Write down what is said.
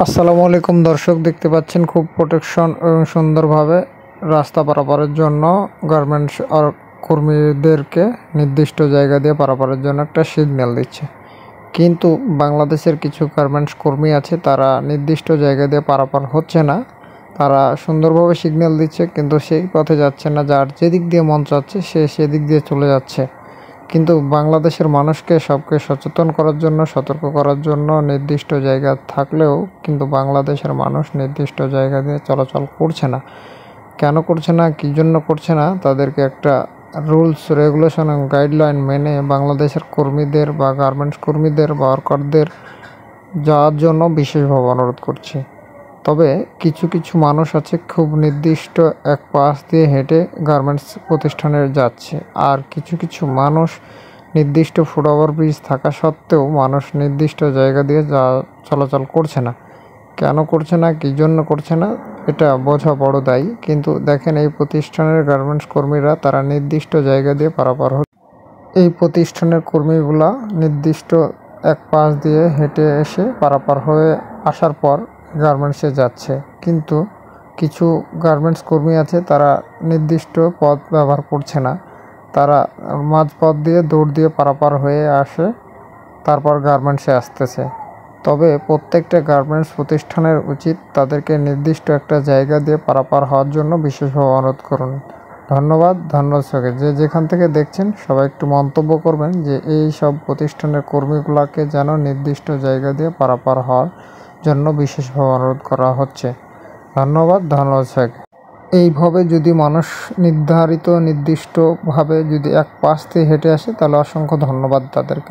আসসালামু আলাইকুম দর্শক, দেখতে পাচ্ছেন খুব প্রোটেকশন এবং সুন্দরভাবে রাস্তা পারাপারের জন্য গার্মেন্টস আর কর্মীদেরকে নির্দিষ্ট জায়গা দিয়ে পারাপারের জন্য একটা সিগন্যাল দিচ্ছে। কিন্তু বাংলাদেশের কিছু গার্মেন্টস কর্মী আছে, তারা নির্দিষ্ট জায়গা দিয়ে পারাপার হচ্ছে না। তারা সুন্দরভাবে সিগন্যাল দিচ্ছে কিন্তু সেই পথে যাচ্ছে না, যার যেদিক দিয়ে মন চাচ্ছে সে সেদিক দিয়ে চলে যাচ্ছে। কিন্তু বাংলাদেশের মানুষকে সবকে সচেতন করার জন্য, সতর্ক করার জন্য নির্দিষ্ট জায়গা থাকলেও কিন্তু বাংলাদেশের মানুষ নির্দিষ্ট জায়গা দিয়ে চলাচল করছে না। কেন করছে না, কী জন্য করছে না, তাদেরকে একটা রুলস রেগুলেশন এবং গাইডলাইন মেনে বাংলাদেশের কর্মীদের বা গার্মেন্টস কর্মীদের বা ওয়ার্কারদের যাওয়ার জন্য বিশেষভাবে অনুরোধ করছি। তবে কিছু কিছু মানুষ আছে খুব নির্দিষ্ট এক পাশ দিয়ে হেঁটে গার্মেন্টস প্রতিষ্ঠানে যাচ্ছে, আর কিছু কিছু মানুষ নির্দিষ্ট ফুটওভার ব্রিজ থাকা সত্ত্বেও মানুষ নির্দিষ্ট জায়গা দিয়ে চলাচল করছে না। কেন করছে না, কী জন্য করছে না, এটা বোঝা বড় দায়ী। কিন্তু দেখেন, এই প্রতিষ্ঠানের গার্মেন্টস কর্মীরা তারা নির্দিষ্ট জায়গা দিয়ে পারাপার হচ্ছে। এই প্রতিষ্ঠানের কর্মীগুলা নির্দিষ্ট এক পাশ দিয়ে হেঁটে এসে পারাপার হয়ে আসার পর গার্মেন্টসে যাচ্ছে। কিন্তু কিছু গার্মেন্টস কর্মী আছে, তারা নির্দিষ্ট পথ ব্যবহার করছে না। তারা মাঝপথ দিয়ে দৌড় দিয়ে পারাপার হয়ে আসে, তারপর গার্মেন্টসে আসতেছে। তবে প্রত্যেকটা গার্মেন্টস প্রতিষ্ঠানের উচিত তাদেরকে নির্দিষ্ট একটা জায়গা দিয়ে পারাপার হওয়ার জন্য বিশেষভাবে অনুরোধ করুন। ধন্যবাদ সবাইকে। যে যেখান থেকে দেখছেন সবাই একটু মন্তব্য করবেন যে এই সব প্রতিষ্ঠানের কর্মীগুলোকে যেন নির্দিষ্ট জায়গা দিয়ে পারাপার হওয়ার জন্য বিশেষভাবে অনুরোধ করা হচ্ছে। ধন্যবাদ সবাইকে। এইভাবে যদি মানুষ নির্দিষ্টভাবে যদি এক পাশ দিয়ে হেঁটে আসে, তাহলে অসংখ্য ধন্যবাদ তাদেরকে।